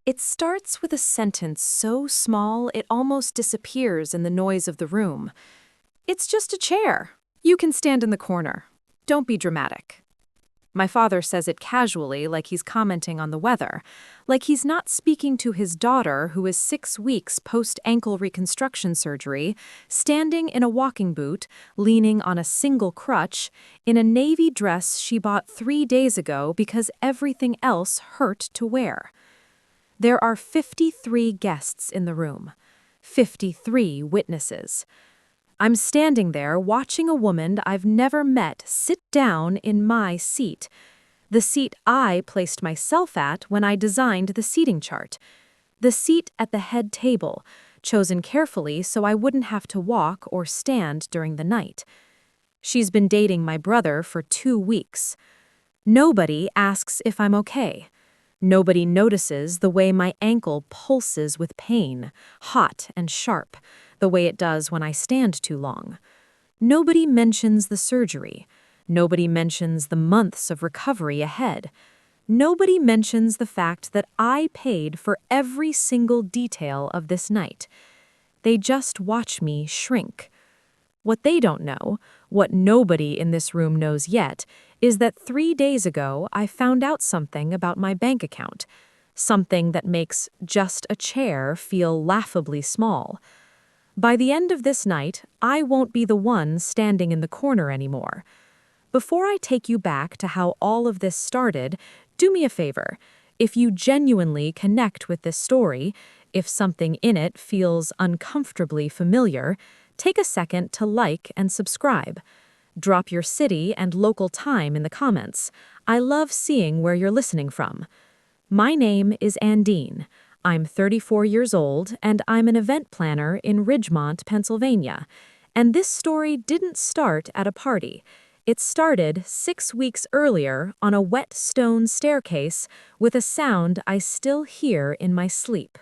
It starts with a sentence so small it almost disappears in the noise of the room. It's just a chair. You can stand in the corner. Don't be dramatic. My father says it casually, like he's commenting on the weather, like he's not speaking to his daughter, who is 6 weeks post-ankle reconstruction surgery, standing in a walking boot, leaning on a single crutch, in a navy dress she bought 3 days ago because everything else hurt to wear. There are 53 guests in the room, 53 witnesses. I'm standing there watching a woman I've never met sit down in my seat, the seat I placed myself at when I designed the seating chart, the seat at the head table, chosen carefully so I wouldn't have to walk or stand during the night. She's been dating my brother for 2 weeks. Nobody asks if I'm okay. Nobody notices the way my ankle pulses with pain, hot and sharp, the way it does when I stand too long. Nobody mentions the surgery. Nobody mentions the months of recovery ahead. Nobody mentions the fact that I paid for every single detail of this night. They just watch me shrink. What they don't know, what nobody in this room knows yet, is that 3 days ago I found out something about my bank account, something that makes just a chair feel laughably small. By the end of this night, I won't be the one standing in the corner anymore. Before I take you back to how all of this started, do me a favor. If you genuinely connect with this story, if something in it feels uncomfortably familiar, take a second to like and subscribe. Drop your city and local time in the comments. I love seeing where you're listening from. My name is Andine. I'm 34 years old, and I'm an event planner in Ridgemont, Pennsylvania. And this story didn't start at a party. It started 6 weeks earlier on a wet stone staircase with a sound I still hear in my sleep.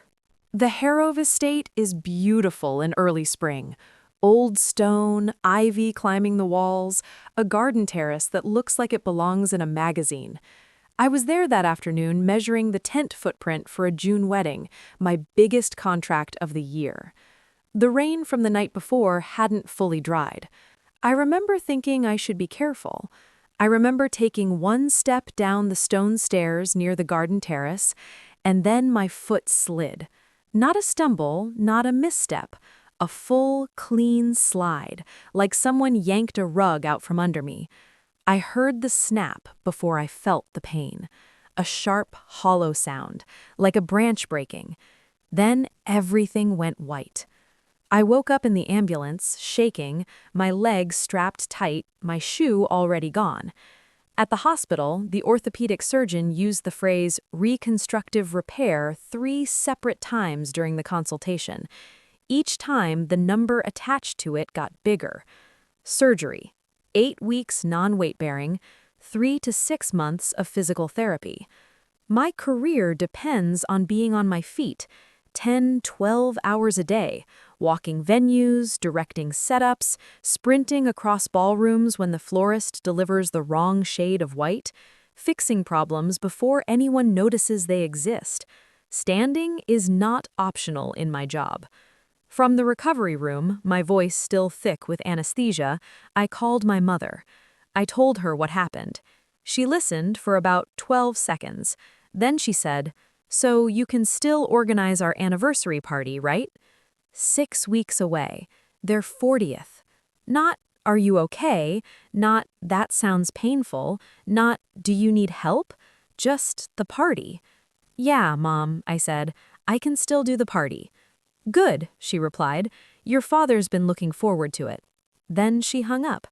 The Harrove Estate is beautiful in early spring. Old stone, ivy climbing the walls, a garden terrace that looks like it belongs in a magazine. I was there that afternoon measuring the tent footprint for a June wedding, my biggest contract of the year. The rain from the night before hadn't fully dried. I remember thinking I should be careful. I remember taking one step down the stone stairs near the garden terrace, and then my foot slid. Not a stumble, not a misstep. A full, clean slide, like someone yanked a rug out from under me. I heard the snap before I felt the pain. A sharp, hollow sound, like a branch breaking. Then everything went white. I woke up in the ambulance, shaking, my legs strapped tight, my shoe already gone. At the hospital, the orthopedic surgeon used the phrase reconstructive repair 3 separate times during the consultation. Each time, the number attached to it got bigger. Surgery, 8 weeks non-weight bearing, 3 to 6 months of physical therapy. My career depends on being on my feet, 10, 12 hours a day, walking venues, directing setups, sprinting across ballrooms when the florist delivers the wrong shade of white, fixing problems before anyone notices they exist. Standing is not optional in my job. From the recovery room, my voice still thick with anesthesia, I called my mother. I told her what happened. She listened for about 12 seconds. Then she said, "So you can still organize our anniversary party, right?" 6 weeks away, their 40th. Not, "Are you okay?" Not, "That sounds painful." Not, "Do you need help?" Just the party. "Yeah, Mom," I said, "I can still do the party." "Good," she replied. "Your father's been looking forward to it." Then she hung up.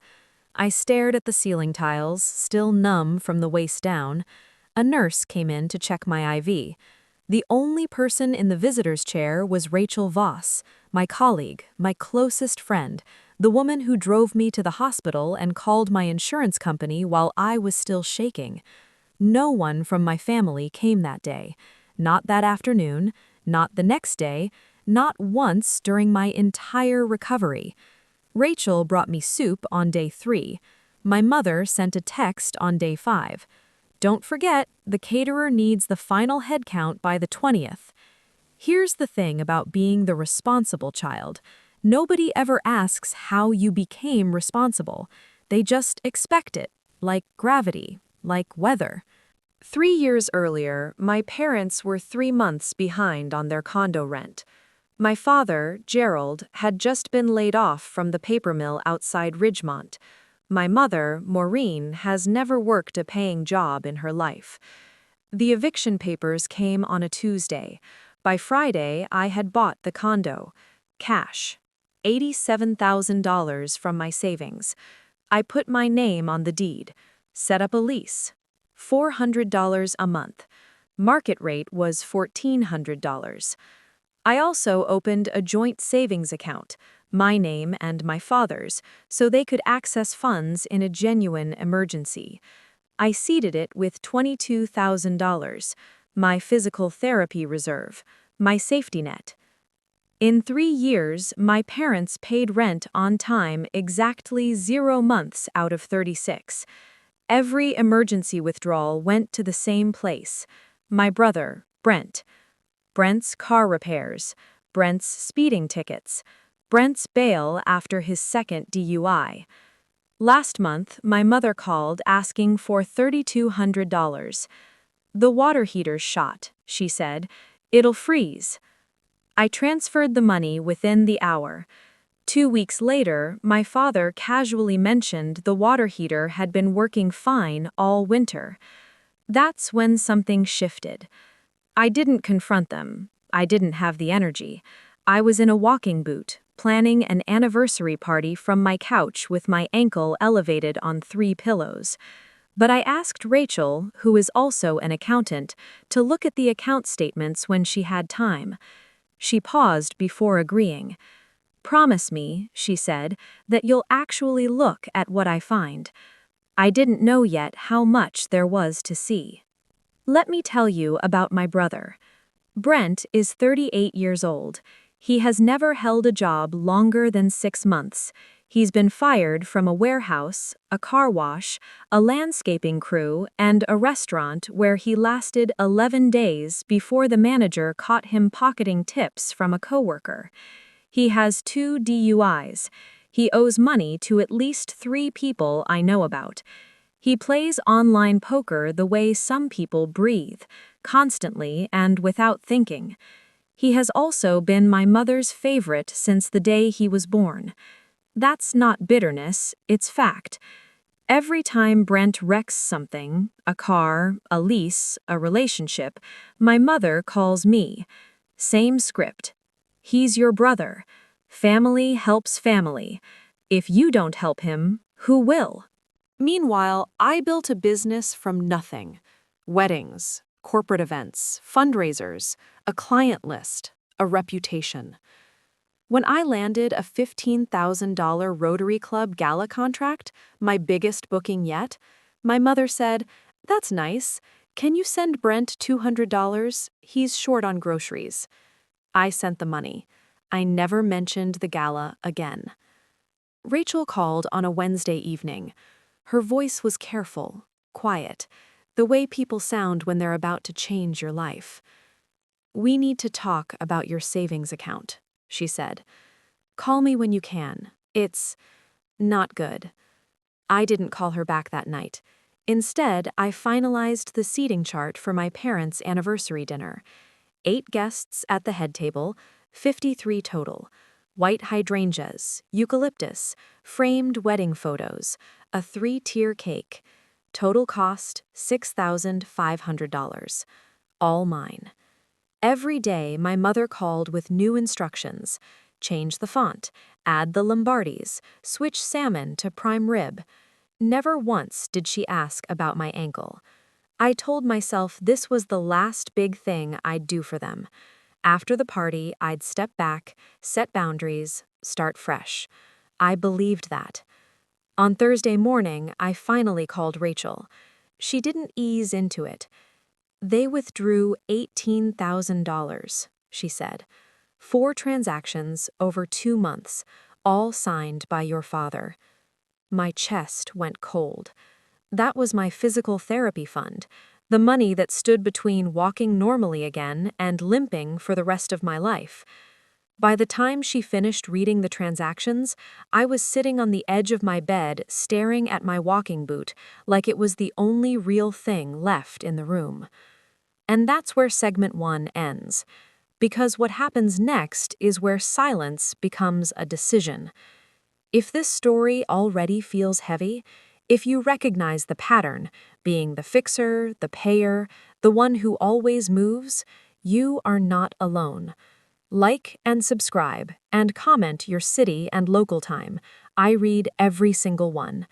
I stared at the ceiling tiles, still numb from the waist down. A nurse came in to check my IV. The only person in the visitor's chair was Rachel Voss, my colleague, my closest friend, the woman who drove me to the hospital and called my insurance company while I was still shaking. No one from my family came that day. Not that afternoon, not the next day, not once during my entire recovery. Rachel brought me soup on day 3. My mother sent a text on day 5. Don't forget, the caterer needs the final head count by the 20th. Here's the thing about being the responsible child. Nobody ever asks how you became responsible. They just expect it, like gravity, like weather. 3 years earlier, my parents were 3 months behind on their condo rent. My father, Gerald, had just been laid off from the paper mill outside Ridgemont. My mother, Maureen, has never worked a paying job in her life. The eviction papers came on a Tuesday. By Friday, I had bought the condo. Cash. $87,000 from my savings. I put my name on the deed. Set up a lease. $400 a month. Market rate was $1,400. I also opened a joint savings account, my name and my father's, so they could access funds in a genuine emergency. I seeded it with $22,000, my physical therapy reserve, my safety net. In 3 years, my parents paid rent on time exactly 0 months out of 36. Every emergency withdrawal went to the same place. My brother, Brent. Brent's car repairs, Brent's speeding tickets, Brent's bail after his second DUI. Last month, my mother called asking for $3,200. The water heater's shot, she said. It'll freeze. I transferred the money within the hour. 2 weeks later, my father casually mentioned the water heater had been working fine all winter. That's when something shifted. I didn't confront them. I didn't have the energy. I was in a walking boot, planning an anniversary party from my couch with my ankle elevated on 3 pillows. But I asked Rachel, who is also an accountant, to look at the account statements when she had time. She paused before agreeing. "Promise me," she said, "that you'll actually look at what I find." I didn't know yet how much there was to see. Let me tell you about my brother. Brent is 38 years old. He has never held a job longer than 6 months. He's been fired from a warehouse, a car wash, a landscaping crew, and a restaurant where he lasted 11 days before the manager caught him pocketing tips from a coworker. He has 2 DUIs. He owes money to at least 3 people I know about. He plays online poker the way some people breathe, constantly and without thinking. He has also been my mother's favorite since the day he was born. That's not bitterness, it's fact. Every time Brent wrecks something, a car, a lease, a relationship, my mother calls me. Same script. He's your brother. Family helps family. If you don't help him, who will? Meanwhile, I built a business from nothing. Weddings, corporate events, fundraisers, a client list, a reputation. When I landed a $15,000 Rotary Club gala contract, my biggest booking yet, my mother said, "That's nice. Can you send Brent $200? He's short on groceries." I sent the money. I never mentioned the gala again. Rachel called on a Wednesday evening. Her voice was careful, quiet, the way people sound when they're about to change your life. "We need to talk about your savings account," she said. "Call me when you can. It's not good." I didn't call her back that night. Instead, I finalized the seating chart for my parents' anniversary dinner. 8 guests at the head table, 53 total. White hydrangeas, eucalyptus, framed wedding photos, a 3-tier cake. Total cost $6,500. All mine. Every day, my mother called with new instructions. Change the font, add the Lombardis, switch salmon to prime rib. Never once did she ask about my ankle. I told myself this was the last big thing I'd do for them. After the party, I'd step back, set boundaries, start fresh. I believed that. On Thursday morning, I finally called Rachel. She didn't ease into it. "They withdrew $18,000, she said. 4 transactions over 2 months, all signed by your father." My chest went cold. That was my physical therapy fund, the money that stood between walking normally again and limping for the rest of my life. By the time she finished reading the transactions, I was sitting on the edge of my bed staring at my walking boot like it was the only real thing left in the room. And that's where segment 1 ends. Because what happens next is where silence becomes a decision. If this story already feels heavy, if you recognize the pattern, being the fixer, the payer, the one who always moves, you are not alone. Like and subscribe, and comment your city and local time. I read every single one.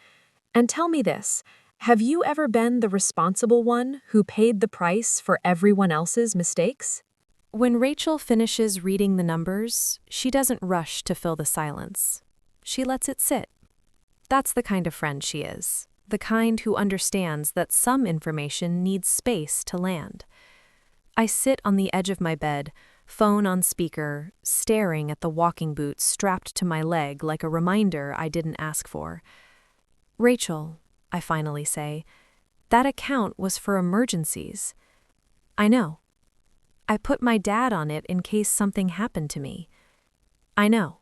And tell me this, have you ever been the responsible one who paid the price for everyone else's mistakes? When Rachel finishes reading the numbers, she doesn't rush to fill the silence. She lets it sit. That's the kind of friend she is, the kind who understands that some information needs space to land. I sit on the edge of my bed, phone on speaker, staring at the walking boot strapped to my leg like a reminder I didn't ask for. Rachel, I finally say, that account was for emergencies. I know. I put my dad on it in case something happened to me. I know.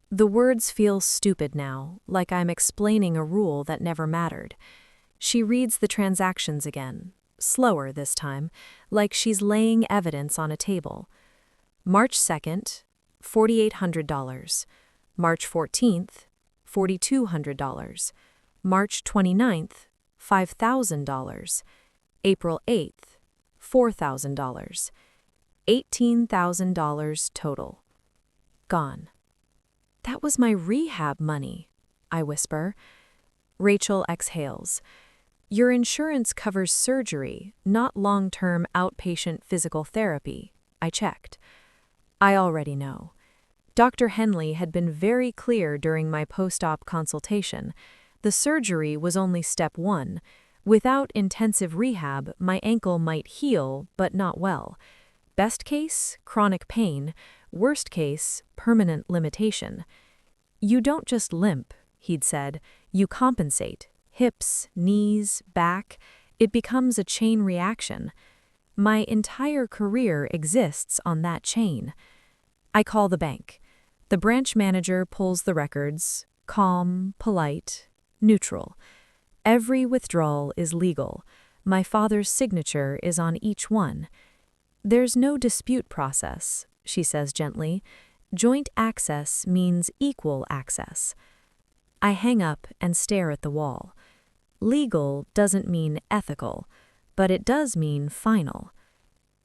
The words feel stupid now, like I'm explaining a rule that never mattered. She reads the transactions again, slower this time, like she's laying evidence on a table. March 2nd, $4,800. March 14th, $4,200. March 29th, $5,000. April 8th, $4,000. $18,000 total. Gone. That was my rehab money, I whisper. Rachel exhales. Your insurance covers surgery, not long-term outpatient physical therapy, I checked. I already know. Dr. Henley had been very clear during my post-op consultation. The surgery was only step 1. Without intensive rehab, my ankle might heal, but not well. Best case, chronic pain. Worst case, permanent limitation. You don't just limp, he'd said. You compensate. Hips, knees, back. It becomes a chain reaction. My entire career exists on that chain. I call the bank. The branch manager pulls the records. Calm, polite, neutral. Every withdrawal is legal. My father's signature is on each one. There's no dispute process, she says gently. Joint access means equal access. I hang up and stare at the wall. Legal doesn't mean ethical, but it does mean final.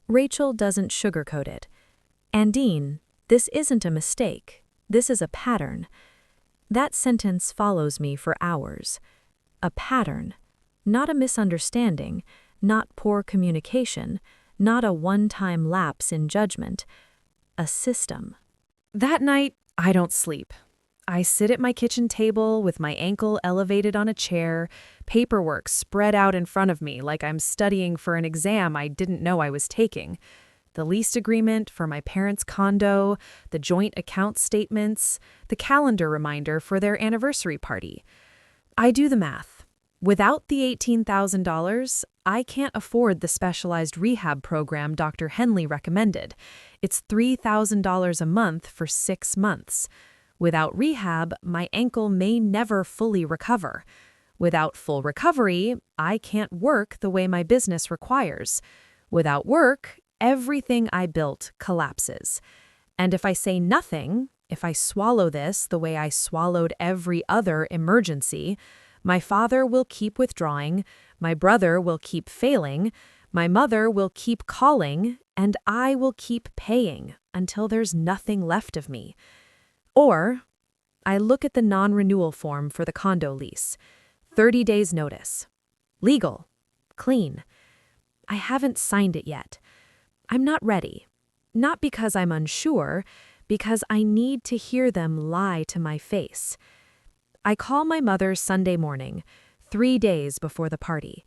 Rachel doesn't sugarcoat it. Andine, this isn't a mistake. This is a pattern. That sentence follows me for hours. A pattern. Not a misunderstanding, not poor communication, not a one-time lapse in judgment. A system. That night, I don't sleep. I sit at my kitchen table with my ankle elevated on a chair, paperwork spread out in front of me like I'm studying for an exam I didn't know I was taking. The lease agreement for my parents' condo, the joint account statements, the calendar reminder for their anniversary party. I do the math. Without the $18,000, I can't afford the specialized rehab program Dr. Henley recommended. It's $3,000 a month for 6 months. Without rehab, my ankle may never fully recover. Without full recovery, I can't work the way my business requires. Without work, everything I built collapses. And if I say nothing, if I swallow this the way I swallowed every other emergency, my father will keep withdrawing, my brother will keep failing, my mother will keep calling, and I will keep paying until there's nothing left of me. Or, I look at the non-renewal form for the condo lease. 30 days notice. Legal. Clean. I haven't signed it yet. I'm not ready. Not because I'm unsure, because I need to hear them lie to my face. I call my mother Sunday morning, 3 days before the party.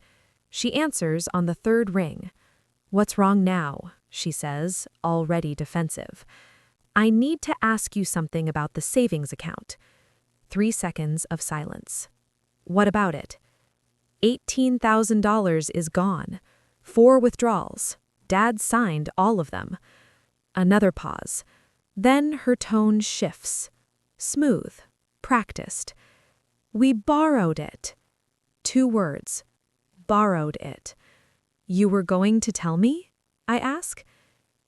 She answers on the 3rd ring. What's wrong now? She says, already defensive. I need to ask you something about the savings account. 3 seconds of silence. What about it? $18,000 is gone. 4 withdrawals. Dad signed all of them. Another pause. Then her tone shifts. Smooth. Practiced. We borrowed it. 2 words. Borrowed it. You were going to tell me? I ask.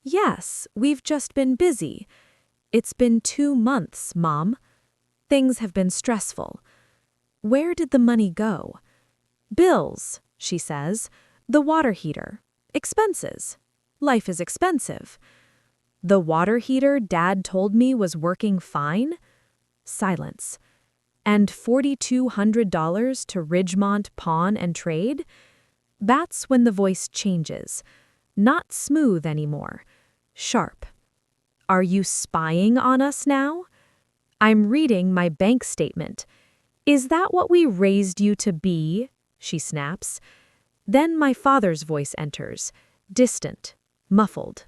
Yes, we've just been busy. It's been 2 months, Mom. Things have been stressful. Where did the money go? Bills, she says. The water heater. Expenses. Life is expensive. The water heater Dad told me was working fine? Silence. And $4,200 to Ridgemont Pawn and Trade? That's when the voice changes. Not smooth anymore. Sharp. Are you spying on us now? I'm reading my bank statement. Is that what we raised you to be? She snaps. Then my father's voice enters, distant, muffled.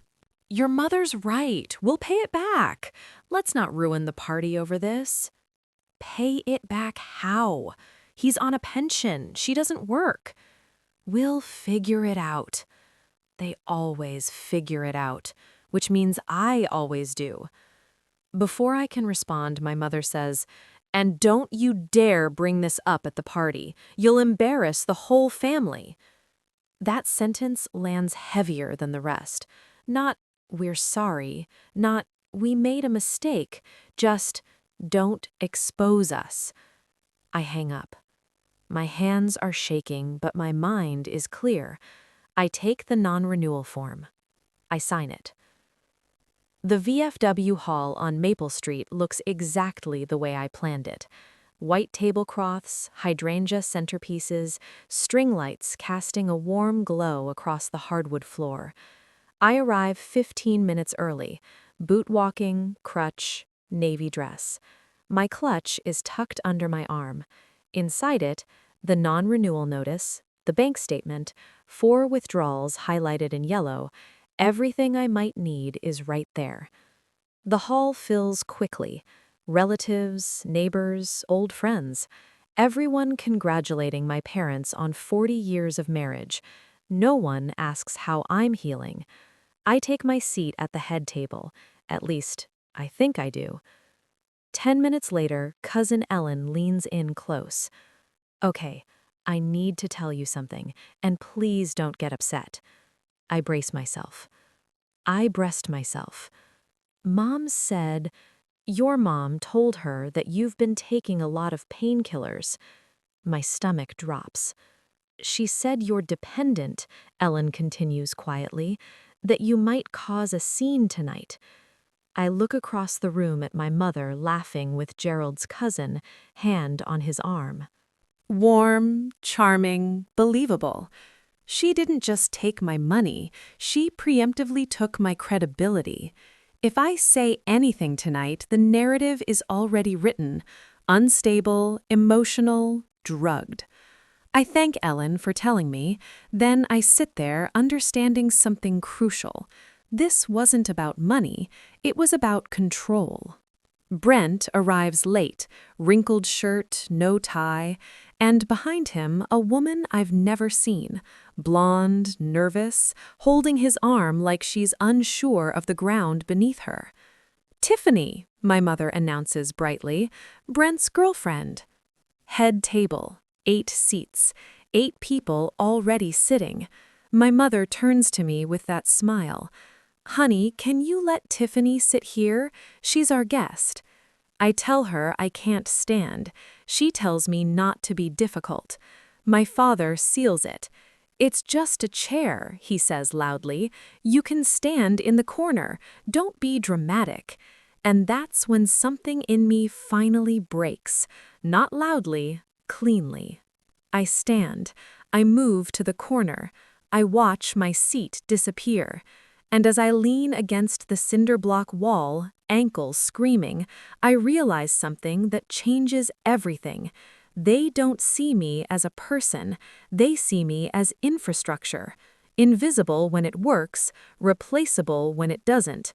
Your mother's right. We'll pay it back. Let's not ruin the party over this. Pay it back how? He's on a pension. She doesn't work. We'll figure it out. They always figure it out, which means I always do. Before I can respond, my mother says, "And don't you dare bring this up at the party. You'll embarrass the whole family." That sentence lands heavier than the rest. Not, "We're sorry," not, "We made a mistake," just, "Don't expose us." I hang up. My hands are shaking, but my mind is clear. I take the non-renewal form. I sign it. The VFW hall on Maple Street looks exactly the way I planned it. White tablecloths, hydrangea centerpieces, string lights casting a warm glow across the hardwood floor. I arrive 15 minutes early, boot walking, crutch, navy dress. My clutch is tucked under my arm. Inside it, the non-renewal notice, the bank statement, 4 withdrawals highlighted in yellow. Everything I might need is right there. The hall fills quickly. Relatives, neighbors, old friends. Everyone congratulating my parents on 40 years of marriage. No one asks how I'm healing. I take my seat at the head table. At least, I think I do. 10 minutes later, Cousin Ellen leans in close. Okay, I need to tell you something, and please don't get upset. I brace myself. I breast myself. Mom said, your mom told her that you've been taking a lot of painkillers. My stomach drops. She said you're dependent, Ellen continues quietly, that you might cause a scene tonight. I look across the room at my mother laughing with Gerald's cousin, hand on his arm. Warm, charming, believable. She didn't just take my money, she preemptively took my credibility. If I say anything tonight, the narrative is already written. Unstable, emotional, drugged. I thank Ellen for telling me. Then I sit there understanding something crucial. This wasn't about money, it was about control. Brent arrives late, wrinkled shirt, no tie, and behind him a woman I've never seen, blonde, nervous, holding his arm like she's unsure of the ground beneath her. Tiffany, my mother announces brightly, Brent's girlfriend. Head table, 8 seats, 8 people already sitting. My mother turns to me with that smile. Honey, can you let Tiffany sit here? She's our guest. I tell her I can't stand. She tells me not to be difficult. My father seals it. It's just a chair, he says loudly. You can stand in the corner. Don't be dramatic. And that's when something in me finally breaks. Not loudly, cleanly. I stand. I move to the corner. I watch my seat disappear. And as I lean against the cinder block wall, ankles screaming, I realize something that changes everything. They don't see me as a person, they see me as infrastructure. Invisible when it works, replaceable when it doesn't.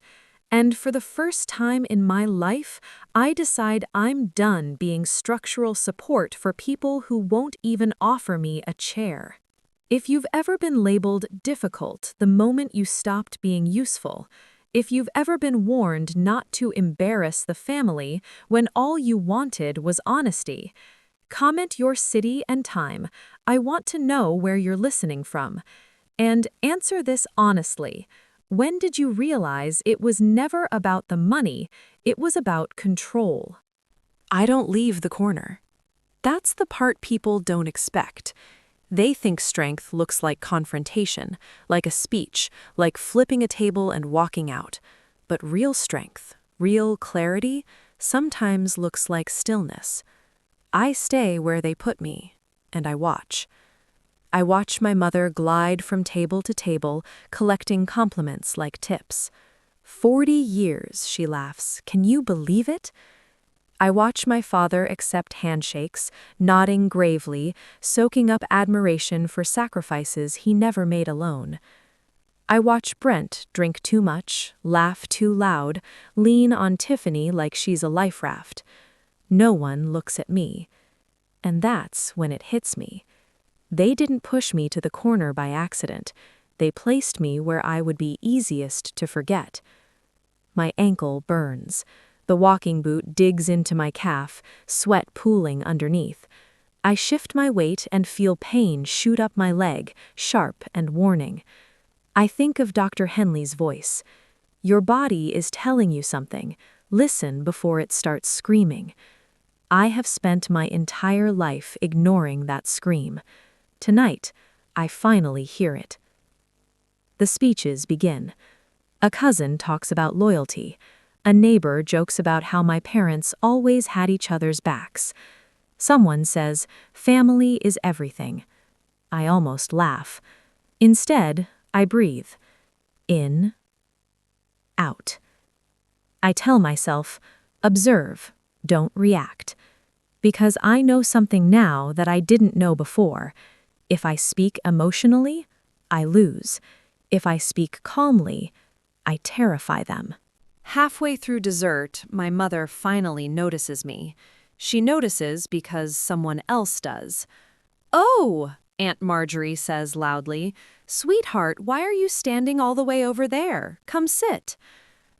And for the first time in my life, I decide I'm done being structural support for people who won't even offer me a chair. If you've ever been labeled difficult the moment you stopped being useful, if you've ever been warned not to embarrass the family when all you wanted was honesty, comment your city and time. I want to know where you're listening from. And answer this honestly. When did you realize it was never about the money, it was about control? I don't leave the corner. That's the part people don't expect. They think strength looks like confrontation, like a speech, like flipping a table and walking out. But real strength, real clarity, sometimes looks like stillness. I stay where they put me, and I watch. I watch my mother glide from table to table, collecting compliments like tips. 40 years, she laughs. Can you believe it? I watch my father accept handshakes, nodding gravely, soaking up admiration for sacrifices he never made alone. I watch Brent drink too much, laugh too loud, lean on Tiffany like she's a life raft. No one looks at me. And that's when it hits me. They didn't push me to the corner by accident. They placed me where I would be easiest to forget. My ankle burns. The walking boot digs into my calf, sweat pooling underneath. I shift my weight and feel pain shoot up my leg, sharp and warning. I think of Dr. Henley's voice. Your body is telling you something. Listen before it starts screaming. I have spent my entire life ignoring that scream. Tonight, I finally hear it. The speeches begin. A cousin talks about loyalty. A neighbor jokes about how my parents always had each other's backs. Someone says, family is everything. I almost laugh. Instead, I breathe. In, out. I tell myself, observe, don't react. Because I know something now that I didn't know before. If I speak emotionally, I lose. If I speak calmly, I terrify them. Halfway through dessert, my mother finally notices me. She notices because someone else does. "Oh," Aunt Marjorie says loudly, "Sweetheart, why are you standing all the way over there? Come sit."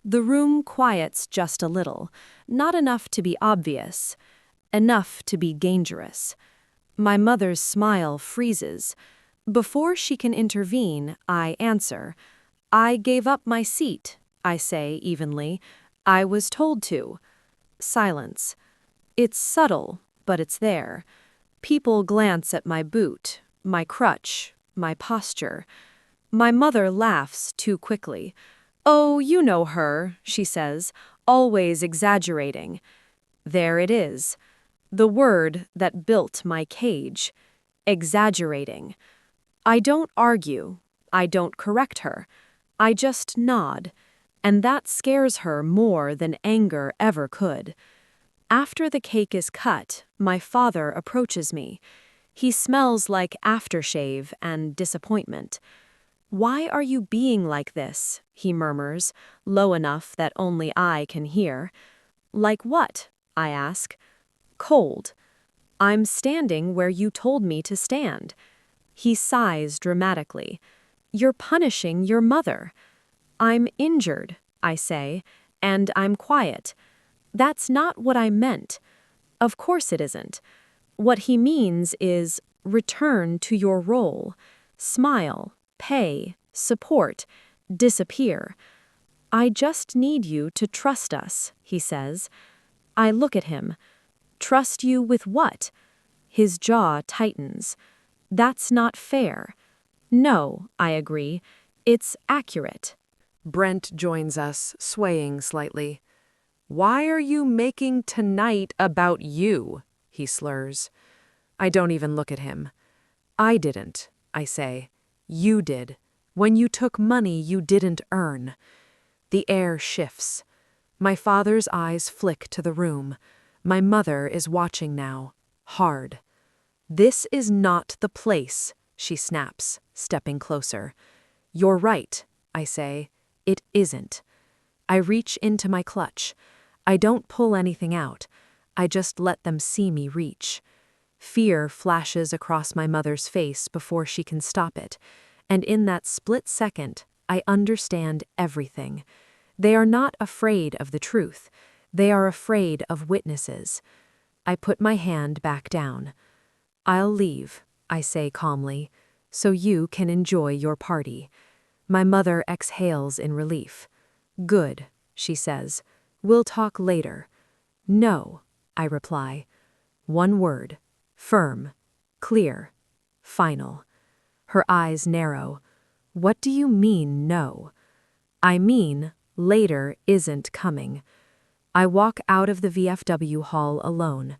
The room quiets just a little, not enough to be obvious, enough to be dangerous. My mother's smile freezes. Before she can intervene, I answer. "I gave up my seat," I say evenly. "I was told to." Silence. It's subtle, but it's there. People glance at my boot, my crutch, my posture. My mother laughs too quickly. "Oh, you know her," she says, always exaggerating. There it is. The word that built my cage. Exaggerating. I don't argue. I don't correct her. I just nod. And that scares her more than anger ever could. After the cake is cut, my father approaches me. He smells like aftershave and disappointment. "Why are you being like this?" he murmurs, low enough that only I can hear. "Like what?" I ask. "Cold. I'm standing where you told me to stand." He sighs dramatically. "You're punishing your mother." "I'm injured," I say, "and I'm quiet." "That's not what I meant." "Of course it isn't. What he means is return to your role. Smile, pay, support, disappear. I just need you to trust us," he says. I look at him. "Trust you with what?" His jaw tightens. "That's not fair." "No," I agree. "It's accurate." Brent joins us, swaying slightly. "Why are you making tonight about you?" he slurs. I don't even look at him. "I didn't," I say. "You did. When you took money you didn't earn." The air shifts. My father's eyes flick to the room. My mother is watching now, hard. "This is not the place," she snaps, stepping closer. "You're right," I say. "It isn't." I reach into my clutch. I don't pull anything out. I just let them see me reach. Fear flashes across my mother's face before she can stop it, and in that split second, I understand everything. They are not afraid of the truth. They are afraid of witnesses. I put my hand back down. "I'll leave," I say calmly, "so you can enjoy your party." My mother exhales in relief. "Good," she says. "We'll talk later." "No," I reply. One word. Firm. Clear. Final. Her eyes narrow. "What do you mean, no?" "I mean, later isn't coming." I walk out of the VFW hall alone.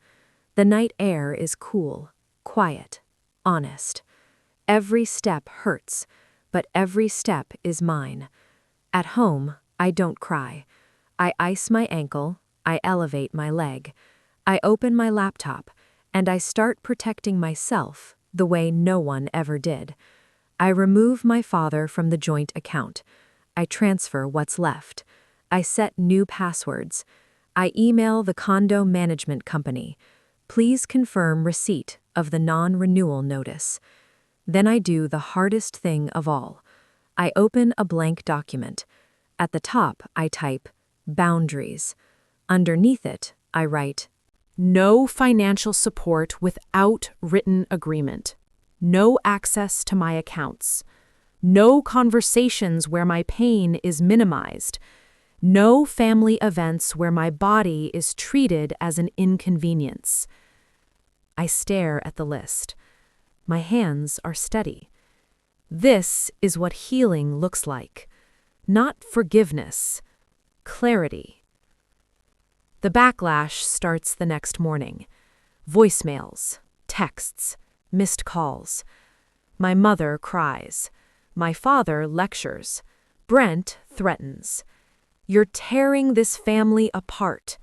The night air is cool, quiet, honest. Every step hurts, but every step is mine. At home, I don't cry. I ice my ankle, I elevate my leg. I open my laptop, and I start protecting myself the way no one ever did. I remove my father from the joint account. I transfer what's left. I set new passwords. I email the condo management company. Please confirm receipt of the non-renewal notice. Then I do the hardest thing of all. I open a blank document. At the top, I type, "Boundaries." Underneath it, I write, "No financial support without written agreement. No access to my accounts. No conversations where my pain is minimized. No family events where my body is treated as an inconvenience." I stare at the list. My hands are steady. This is what healing looks like. Not forgiveness, clarity. The backlash starts the next morning. Voicemails, texts, missed calls. My mother cries. My father lectures. Brent threatens. "You're tearing this family apart."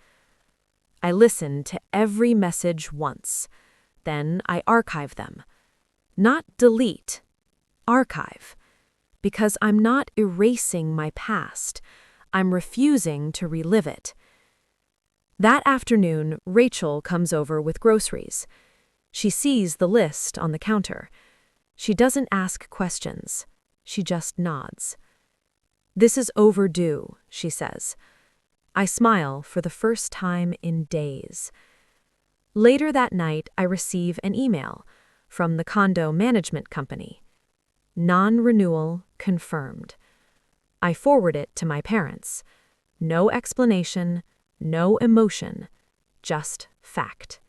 I listen to every message once. Then I archive them. Not delete, archive. Because I'm not erasing my past. I'm refusing to relive it. That afternoon, Rachel comes over with groceries. She sees the list on the counter. She doesn't ask questions. She just nods. "This is overdue," she says. I smile for the first time in days. Later that night, I receive an email from the condo management company. Non-renewal confirmed. I forward it to my parents. No explanation, no emotion, just fact.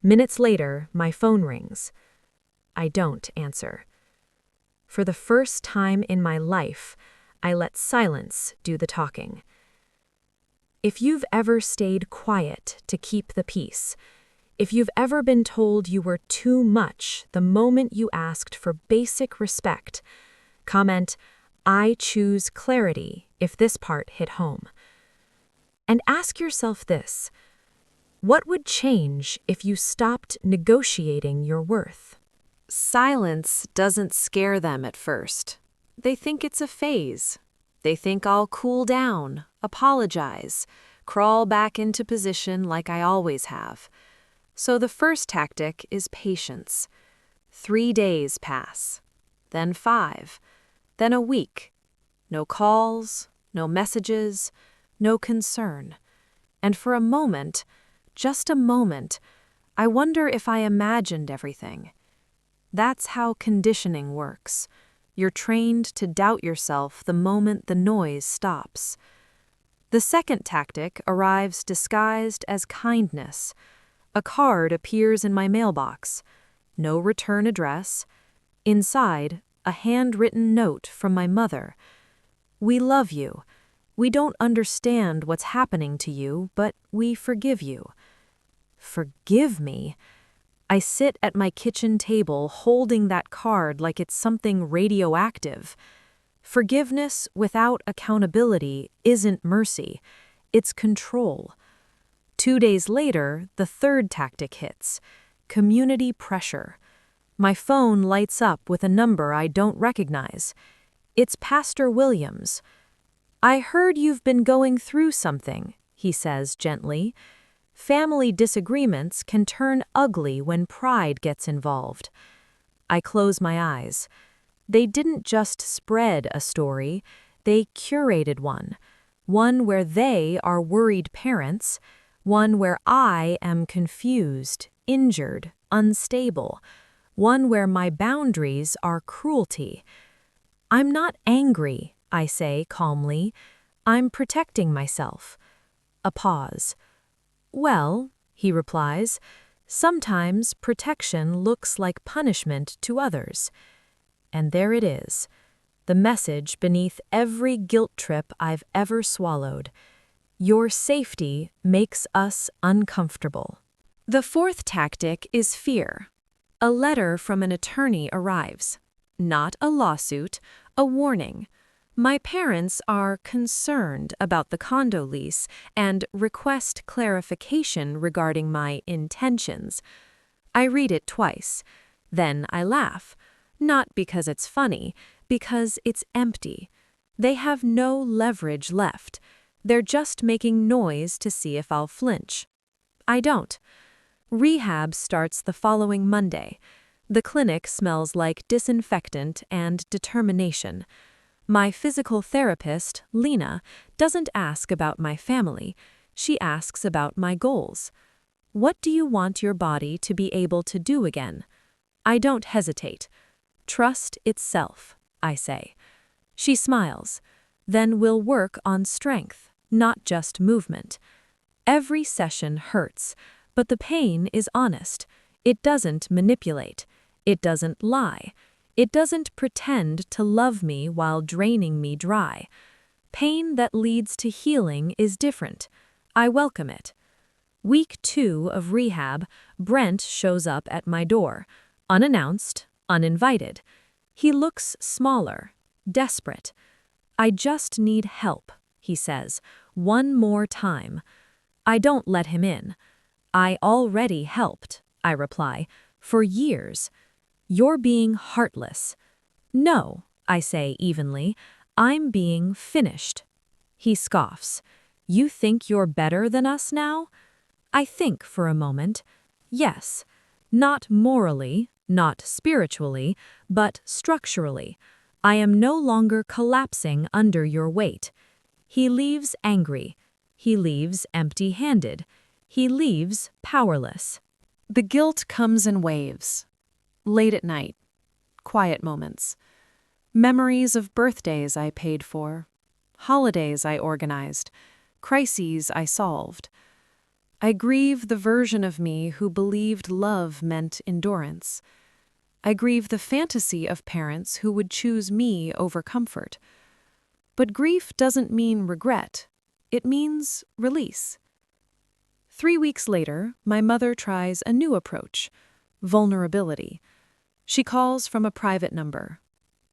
Minutes later, my phone rings. I don't answer. For the first time in my life, I let silence do the talking. If you've ever stayed quiet to keep the peace, if you've ever been told you were too much the moment you asked for basic respect, comment, "I choose clarity," if this part hit home. And ask yourself this: what would change if you stopped negotiating your worth? Silence doesn't scare them at first. They think it's a phase. They think I'll cool down, apologize, crawl back into position like I always have. So the first tactic is patience. 3 days pass, then 5, then a week. No calls, no messages, no concern. And for a moment, just a moment, I wonder if I imagined everything. That's how conditioning works. You're trained to doubt yourself the moment the noise stops. The second tactic arrives disguised as kindness. A card appears in my mailbox. No return address. Inside, a handwritten note from my mother. "We love you. We don't understand what's happening to you, but we forgive you." Forgive me? I sit at my kitchen table holding that card like it's something radioactive. Forgiveness without accountability isn't mercy, it's control. 2 days later, the third tactic hits: community pressure. My phone lights up with a number I don't recognize. It's Pastor Williams. I heard you've been going through something, he says gently. Family disagreements can turn ugly when pride gets involved. I close my eyes. They didn't just spread a story, they curated one. One where they are worried parents, one where I am confused, injured, unstable, one where my boundaries are cruelty. I'm not angry, I say calmly. I'm protecting myself. A pause. Well, he replies, sometimes protection looks like punishment to others. And there it is, the message beneath every guilt trip I've ever swallowed. Your safety makes us uncomfortable. The fourth tactic is fear. A letter from an attorney arrives. Not a lawsuit, a warning. My parents are concerned about the condo lease and request clarification regarding my intentions. I read it twice. Then I laugh. Not because it's funny, because it's empty. They have no leverage left. They're just making noise to see if I'll flinch. I don't. Rehab starts the following Monday. The clinic smells like disinfectant and determination. My physical therapist, Lena, doesn't ask about my family. She asks about my goals. What do you want your body to be able to do again? I don't hesitate. Trust itself, I say. She smiles. Then we'll work on strength, not just movement. Every session hurts, but the pain is honest. It doesn't manipulate. It doesn't lie. It doesn't pretend to love me while draining me dry. Pain that leads to healing is different. I welcome it. Week 2 of rehab, Brent shows up at my door, unannounced, uninvited. He looks smaller, desperate. I just need help, he says, one more time. I don't let him in. I already helped, I reply, for years. You're being heartless. No, I say evenly, I'm being finished. He scoffs. You think you're better than us now? I think for a moment. Yes, not morally, not spiritually, but structurally. I am no longer collapsing under your weight. He leaves angry. He leaves empty-handed. He leaves powerless. The guilt comes in waves. Late at night. Quiet moments. Memories of birthdays I paid for. Holidays I organized. Crises I solved. I grieve the version of me who believed love meant endurance. I grieve the fantasy of parents who would choose me over comfort. But grief doesn't mean regret. It means release. 3 weeks later, my mother tries a new approach, vulnerability. She calls from a private number.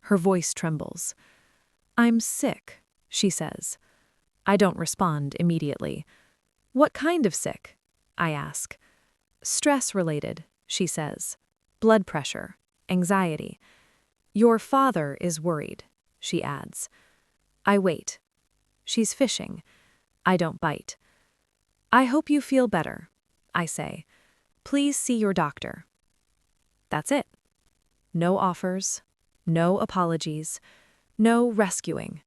Her voice trembles. I'm sick, she says. I don't respond immediately. What kind of sick? I ask. Stress-related, she says. Blood pressure, anxiety. Your father is worried, she adds. I wait. She's fishing. I don't bite. I hope you feel better, I say. Please see your doctor. That's it. No offers, no apologies, no rescuing.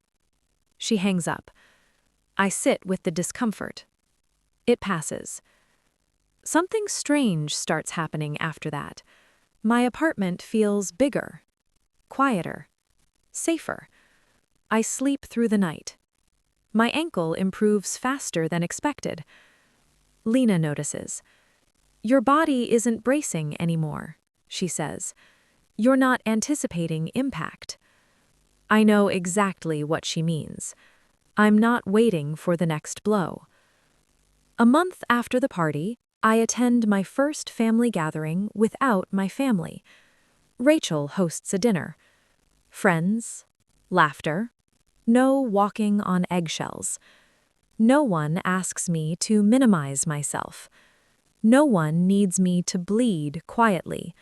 She hangs up. I sit with the discomfort. It passes. Something strange starts happening after that. My apartment feels bigger, quieter, safer. I sleep through the night. My ankle improves faster than expected. Lena notices. Your body isn't bracing anymore, she says. You're not anticipating impact. I know exactly what she means. I'm not waiting for the next blow. A month after the party, I attend my first family gathering without my family. Rachel hosts a dinner. Friends, laughter, no walking on eggshells. No one asks me to minimize myself. No one needs me to bleed quietly.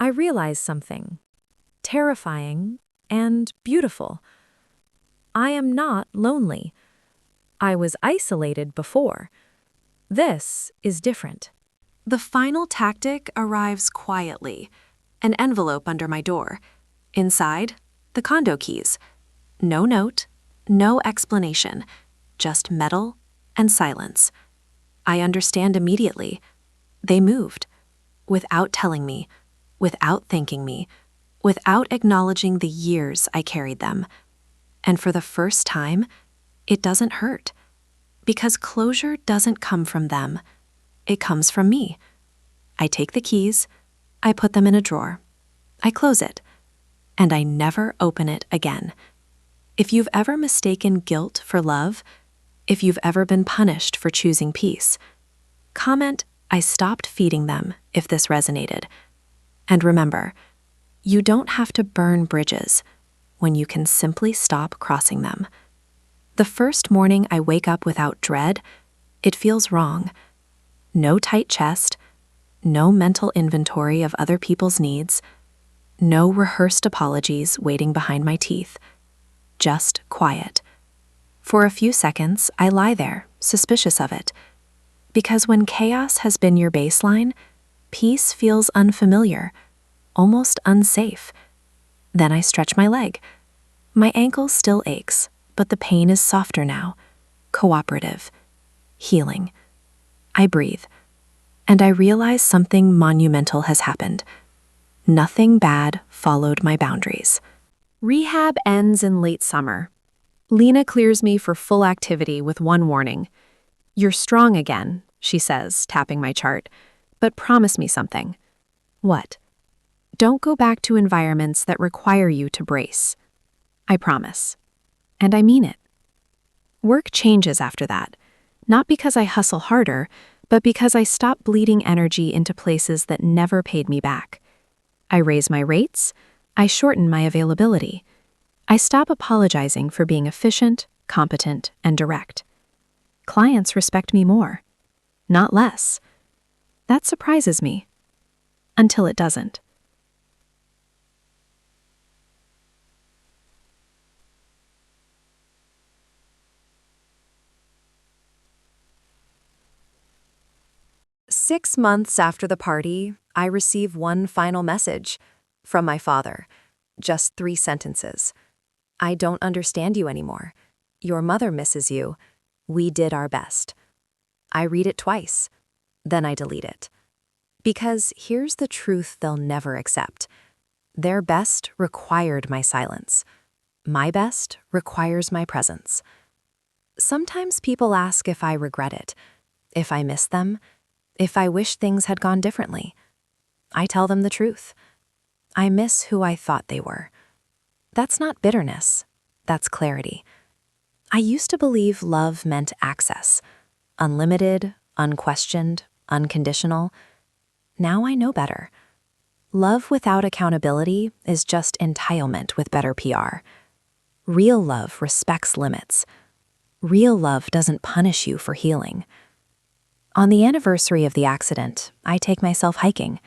I realize something, terrifying and beautiful. I am not lonely. I was isolated before. This is different. The final tactic arrives quietly. An envelope under my door. Inside, the condo keys. No note, no explanation, just metal and silence. I understand immediately. They moved. Without telling me, without thanking me, without acknowledging the years I carried them. And for the first time, it doesn't hurt. Because closure doesn't come from them. It comes from me. I take the keys, I put them in a drawer, I close it, and I never open it again. If you've ever mistaken guilt for love, if you've ever been punished for choosing peace, comment, "I stopped feeding them," if this resonated. And remember, you don't have to burn bridges when you can simply stop crossing them. The first morning I wake up without dread, it feels wrong. No tight chest, no mental inventory of other people's needs, no rehearsed apologies waiting behind my teeth. Just quiet. For a few seconds, I lie there, suspicious of it. Because when chaos has been your baseline, peace feels unfamiliar, almost unsafe. Then I stretch my leg. My ankle still aches, but the pain is softer now, cooperative, healing. I breathe, and I realize something monumental has happened. Nothing bad followed my boundaries. Rehab ends in late summer. Lena clears me for full activity with one warning. "You're strong again," she says, tapping my chart, "but promise me something." "What?" "Don't go back to environments that require you to brace." "I promise." And I mean it. Work changes after that, not because I hustle harder, but because I stop bleeding energy into places that never paid me back. I raise my rates, I shorten my availability. I stop apologizing for being efficient, competent, and direct. Clients respect me more, not less. That surprises me, until it doesn't. "6 months after the party, I receive one final message from my father. Just 3 sentences. "I don't understand you anymore. Your mother misses you. We did our best." I read it twice. Then I delete it. Because here's the truth they'll never accept. Their best required my silence. My best requires my presence. Sometimes people ask if I regret it, if I miss them, if I wish things had gone differently. I tell them the truth. I miss who I thought they were. That's not bitterness. That's clarity. I used to believe love meant access. Unlimited, unquestioned, unconditional. Now I know better. Love without accountability is just entitlement with better PR. Real love respects limits. Real love doesn't punish you for healing. On the anniversary of the accident, I take myself hiking.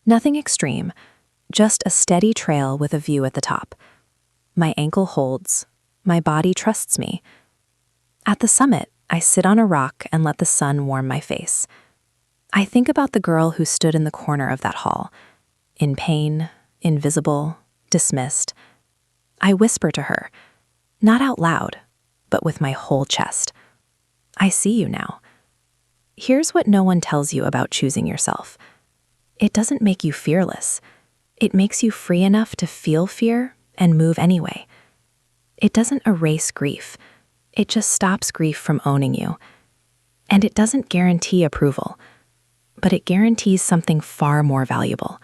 Nothing extreme, just a steady trail with a view at the top. My ankle holds. My body trusts me. At the summit, I sit on a rock and let the sun warm my face. I think about the girl who stood in the corner of that hall, in pain, invisible, dismissed. I whisper to her, not out loud, but with my whole chest. "I see you now." Here's what no one tells you about choosing yourself. It doesn't make you fearless. It makes you free enough to feel fear and move anyway. It doesn't erase grief. It just stops grief from owning you. And it doesn't guarantee approval, but it guarantees something far more valuable: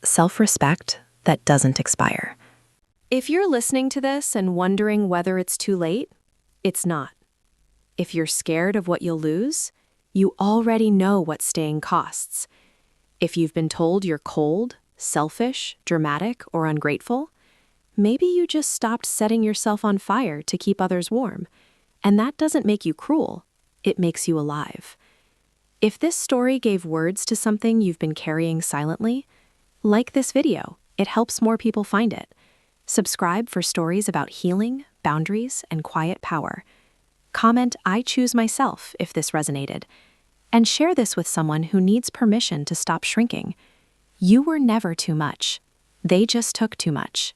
self-respect that doesn't expire. If you're listening to this and wondering whether it's too late, it's not. If you're scared of what you'll lose, you already know what staying costs. If you've been told you're cold, selfish, dramatic, or ungrateful, maybe you just stopped setting yourself on fire to keep others warm. And that doesn't make you cruel, it makes you alive. If this story gave words to something you've been carrying silently, like this video, it helps more people find it. Subscribe for stories about healing, boundaries, and quiet power. Comment "I choose myself" if this resonated. And share this with someone who needs permission to stop shrinking. You were never too much. They just took too much.